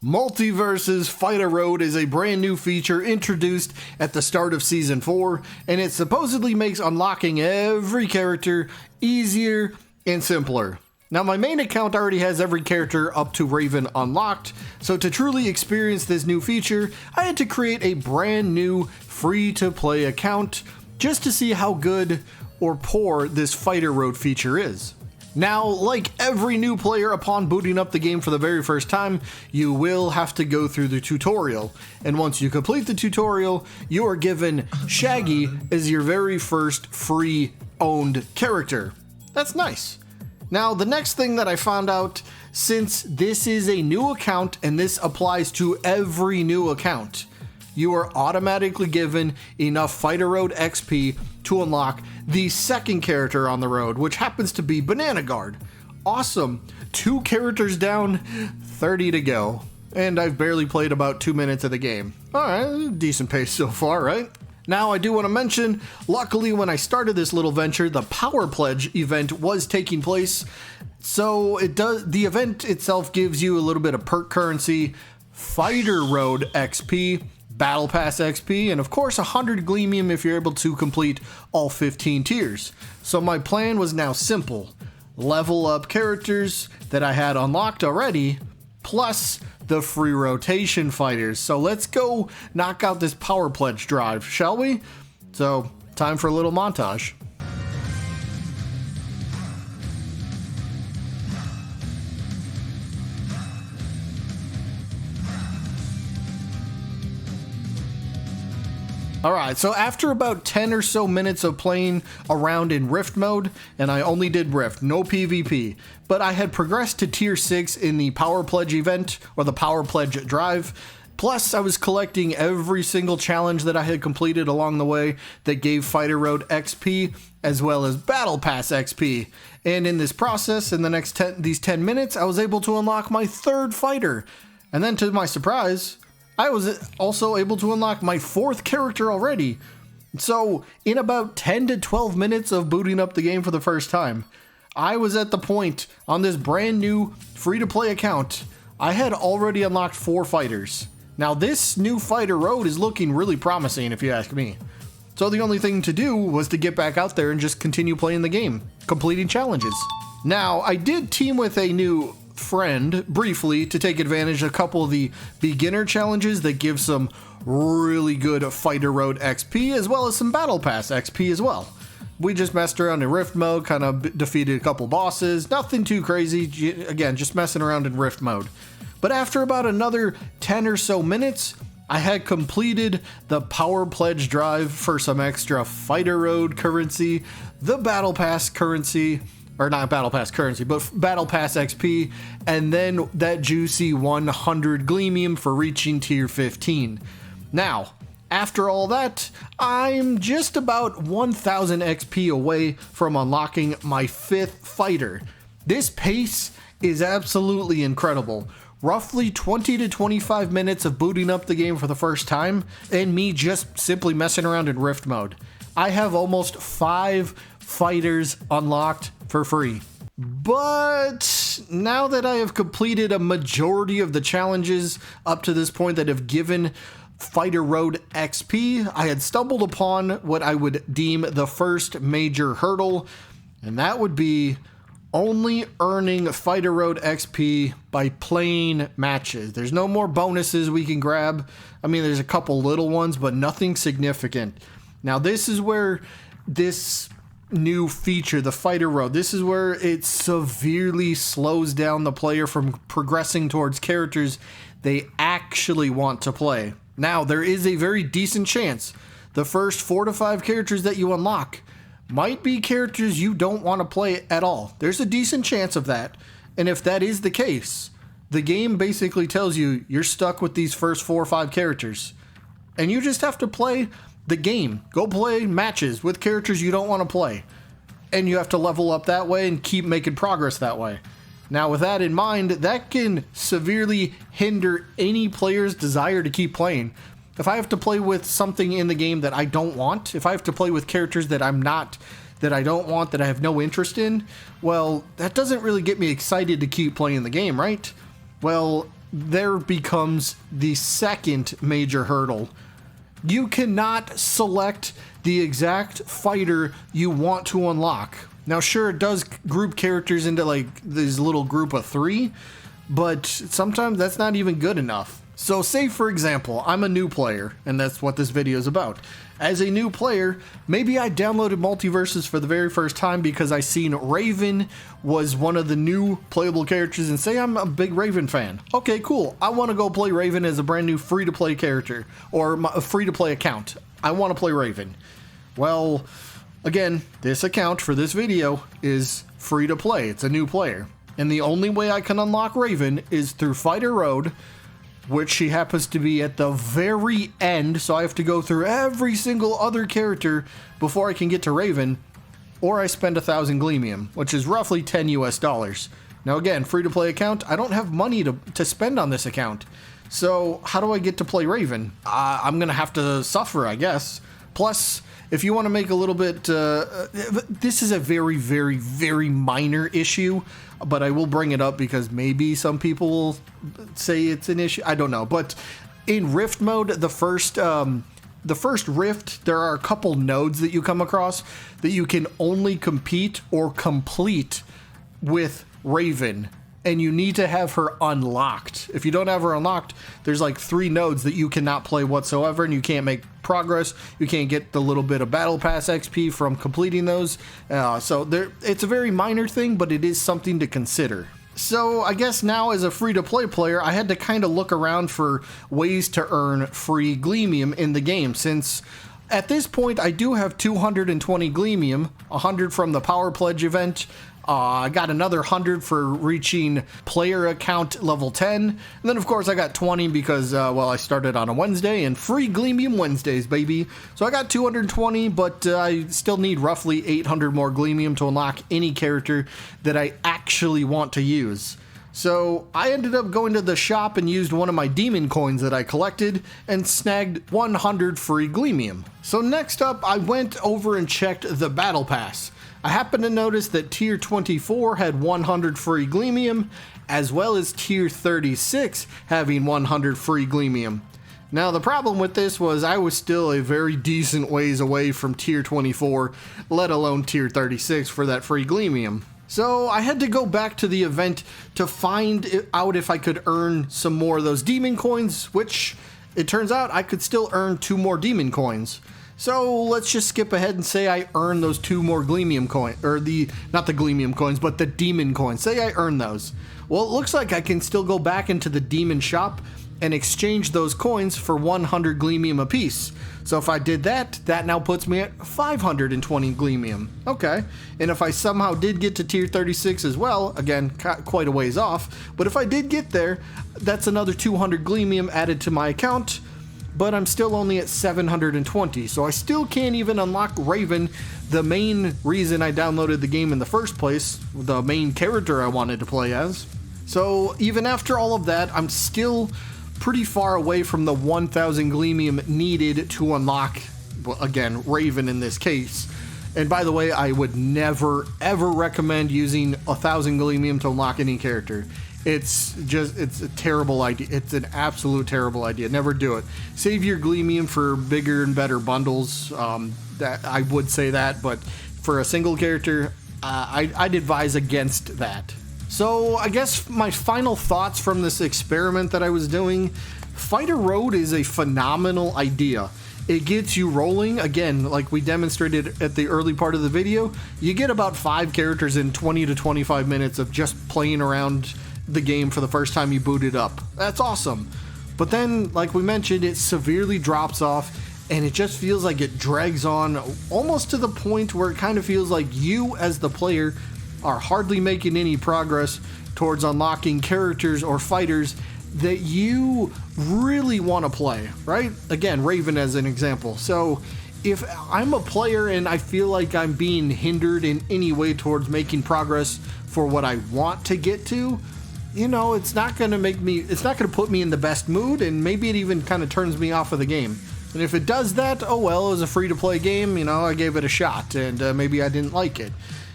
Multiversus Fighter Road is a brand new feature introduced at the start of Season 4, and it supposedly makes unlocking every character easier and simpler. Now, my main account already has every character up to Raven unlocked, so to truly experience this new feature, I had to create a brand new free-to-play account just to see how good or poor this Fighter Road feature is. Now, like every new player upon booting up the game for the very first time, you will have to go through the tutorial. And once you complete the tutorial, you are given Shaggy as your very first free owned character. That's nice. Now, the next thing that I found out, since this is a new account and this applies to every new account, you are automatically given enough Fighter Road XP to unlock the second character on the road, which happens to be Banana Guard. Awesome. 2 characters down, 30 to go. And I've barely played about 2 minutes of the game. Alright, decent pace so far, right? Now, I do want to mention, luckily when I started this little venture, the Power Pledge event was taking place. So the event itself gives you a little bit of perk currency, Fighter Road XP, Battle Pass XP, and of course 100 Gleamium if you're able to complete all 15 tiers. So my plan was now simple. Level up characters that I had unlocked already, plus the free rotation fighters. So let's go knock out this Power Pledge drive, shall we? So, time for a little montage. Alright, so after about 10 or so minutes of playing around in Rift mode, and I only did Rift, no PvP, but I had progressed to tier 6 in the Power Pledge event, or the Power Pledge drive, plus I was collecting every single challenge that I had completed along the way that gave Fighter Road XP, as well as Battle Pass XP. And in this process, in the next these 10 minutes, I was able to unlock my 3rd fighter. And then to my surprise, I was also able to unlock my 4th character already. So, in about 10 to 12 minutes of booting up the game for the first time, I was at the point on this brand new free-to-play account, I had already unlocked 4 fighters. Now, this new Fighter Road is looking really promising, if you ask me. So the only thing to do was to get back out there and just continue playing the game, completing challenges. Now, I did team with a new friend briefly to take advantage of a couple of the beginner challenges that give some really good Fighter Road XP as well as some Battle Pass XP as well. We just messed around in Rift mode, kind of defeated a couple bosses, nothing too crazy, again, just messing around in Rift mode. But after about another 10 or so minutes, I had completed the Power Pledge drive for some extra Fighter Road currency, the Battle Pass currency, or not Battle Pass currency, but Battle Pass XP, and then that juicy 100 Gleamium for reaching tier 15. Now, after all that, I'm just about 1000 XP away from unlocking my 5th fighter. This pace is absolutely incredible. Roughly 20 to 25 minutes of booting up the game for the first time, and me just simply messing around in Rift mode. I have almost 5 fighters unlocked for free. But now that I have completed a majority of the challenges up to this point that have given Fighter Road XP, I had stumbled upon what I would deem the first major hurdle, and that would be only earning Fighter Road XP by playing matches. There's no more bonuses we can grab. I mean, there's a couple little ones, but nothing significant. Now, this is where this new feature, the Fighter Road, this is where it severely slows down the player from progressing towards characters they actually want to play. Now, there is a very decent chance the first 4 to 5 characters that you unlock might be characters you don't want to play at all. There's a decent chance of that. And if that is the case, the game basically tells you you're stuck with these first 4 or 5 characters. And you just have to play the game. Go play matches with characters you don't want to play. And you have to level up that way and keep making progress that way. Now, with that in mind, that can severely hinder any player's desire to keep playing. If I have to play with something in the game that I don't want, if I have to play with characters that I don't want, that I have no interest in, well, that doesn't really get me excited to keep playing the game, right? Well, there becomes the second major hurdle. You cannot select the exact fighter you want to unlock. Now, sure, it does group characters into like this little group of 3, but sometimes that's not even good enough. So say, for example, I'm a new player, and that's what this video is about. As a new player, maybe I downloaded Multiversus for the very first time because I seen Raven was one of the new playable characters, and say I'm a big Raven fan. Okay, cool. I want to go play Raven as a brand new free-to-play character, or a free-to-play account. I want to play Raven. Well, again, this account for this video is free-to-play. It's a new player. And the only way I can unlock Raven is through Fighter Road, which she happens to be at the very end, so I have to go through every single other character before I can get to Raven, or I spend 1,000 Gleamium, which is roughly $10 US. Now again, free-to-play account, I don't have money to spend on this account, so how do I get to play Raven? I'm gonna have to suffer, I guess. Plus, if you want to make a little bit, this is a very, very, very minor issue, but I will bring it up because maybe some people will say it's an issue. I don't know. But in Rift mode, the first Rift, there are a couple nodes that you come across that you can only compete or complete with Raven. And you need to have her unlocked. If you don't have her unlocked, there's like 3 nodes that you cannot play whatsoever, and you can't make progress. You can't get the little bit of Battle Pass XP from completing those. It's a very minor thing, but it is something to consider. So I guess now as a free-to-play player, I had to kind of look around for ways to earn free Gleamium in the game, since at this point I do have 220 Gleamium, 100 from the Power Pledge event. I got another 100 for reaching player account level 10. And then, of course, I got 20 because, I started on a Wednesday, and free Gleamium Wednesdays, baby. So I got 220, but I still need roughly 800 more Gleamium to unlock any character that I actually want to use. So I ended up going to the shop and used one of my demon coins that I collected and snagged 100 free Gleamium. So next up, I went over and checked the Battle Pass. I happened to notice that Tier 24 had 100 free Gleamium, as well as Tier 36 having 100 free Gleamium. Now the problem with this was I was still a very decent ways away from Tier 24, let alone Tier 36 for that free Gleamium. So I had to go back to the event to find out if I could earn some more of those demon coins, which it turns out I could still earn 2 more demon coins. So let's just skip ahead and say I earn those 2 more Gleamium coins, or not the Gleamium coins, but the demon coins. Say I earn those. Well, it looks like I can still go back into the demon shop and exchange those coins for 100 Gleamium apiece. So if I did that, that now puts me at 520 Gleamium. Okay, and if I somehow did get to Tier 36 as well, again, quite a ways off, but if I did get there, that's another 200 Gleamium added to my account, but I'm still only at 720, so I still can't even unlock Raven, the main reason I downloaded the game in the first place, the main character I wanted to play as. So even after all of that, I'm still pretty far away from the 1,000 Gleamium needed to unlock, well, again, Raven in this case. And by the way, I would never, ever recommend using 1,000 Gleamium to unlock any character. It's a terrible idea. It's an absolute terrible idea. Never do it. Save your Gleamium for bigger and better bundles. That I would say that, but for a single character, I'd advise against that. So I guess my final thoughts from this experiment that I was doing, Fighter Road is a phenomenal idea. It gets you rolling. Again, like we demonstrated at the early part of the video, you get about 5 characters in 20 to 25 minutes of just playing around the game for the first time you boot it up. That's awesome. But then, like we mentioned, it severely drops off, and it just feels like it drags on almost to the point where it kind of feels like you as the player are hardly making any progress towards unlocking characters or fighters that you really want to play, right? Again, Raven as an example. So if I'm a player and I feel like I'm being hindered in any way towards making progress for what I want to get to, you know, it's not going to put me in the best mood, and maybe it even kind of turns me off of the game. And if it does that, oh well, it was a free-to-play game, you know, I gave it a shot, and maybe I didn't like it.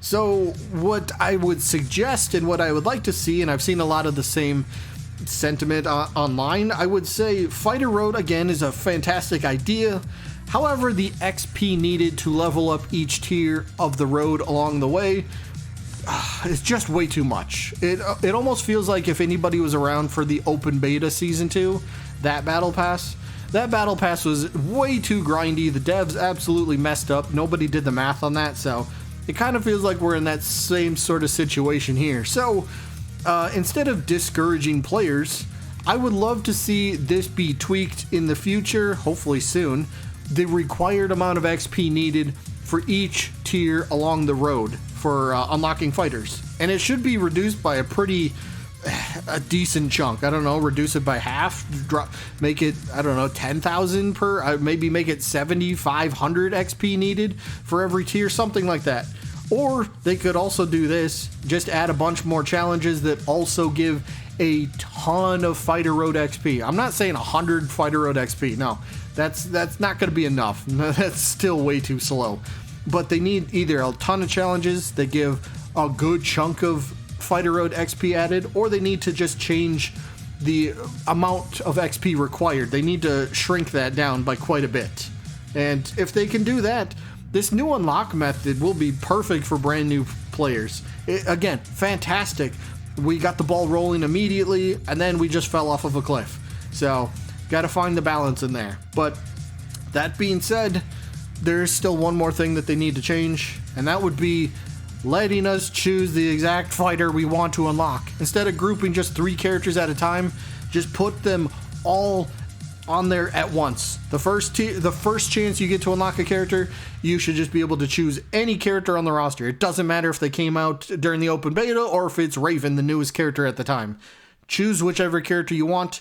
So what I would suggest and what I would like to see, and I've seen a lot of the same sentiment online, I would say Fighter Road, again, is a fantastic idea. However, the XP needed to level up each tier of the road along the way is just way too much. It almost feels like if anybody was around for the open beta season 2, that battle pass was way too grindy. The devs absolutely messed up. Nobody did the math on that, so it kind of feels like we're in that same sort of situation here. So instead of discouraging players, I would love to see this be tweaked in the future, hopefully soon. The required amount of XP needed for each tier along the road for unlocking fighters. And it should be reduced by a decent chunk. I don't know, reduce it by half, make it, I don't know, 10,000 per, maybe make it 7,500 XP needed for every tier, something like that. Or they could also do this, just add a bunch more challenges that also give a ton of Fighter Road XP. I'm not saying 100 Fighter Road XP, no. That's not going to be enough. That's still way too slow. But they need either a ton of challenges that give a good chunk of Fighter Road XP added, or they need to just change the amount of XP required. They need to shrink that down by quite a bit. And if they can do that, this new unlock method will be perfect for brand new players. Again, fantastic. We got the ball rolling immediately, and then we just fell off of a cliff. So, gotta find the balance in there. But that being said, there's still one more thing that they need to change, and that would be letting us choose the exact fighter we want to unlock. Instead of grouping just 3 characters at a time, just put them all on there at once. The first chance you get to unlock a character, you should just be able to choose any character on the roster. It doesn't matter if they came out during the open beta or if it's Raven, the newest character at the time. Choose whichever character you want,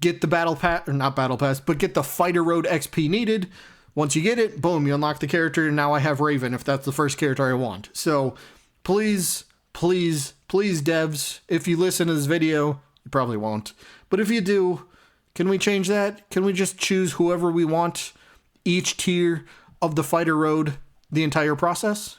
get the battle pass, or not battle pass, but get the Fighter Road XP needed. Once you get it, boom, you unlock the character, and now I have Raven if that's the first character I want. So please, please, please, devs, if you listen to this video, you probably won't, but if you do, can we change that? Can we just choose whoever we want each tier of the Fighter Road the entire process?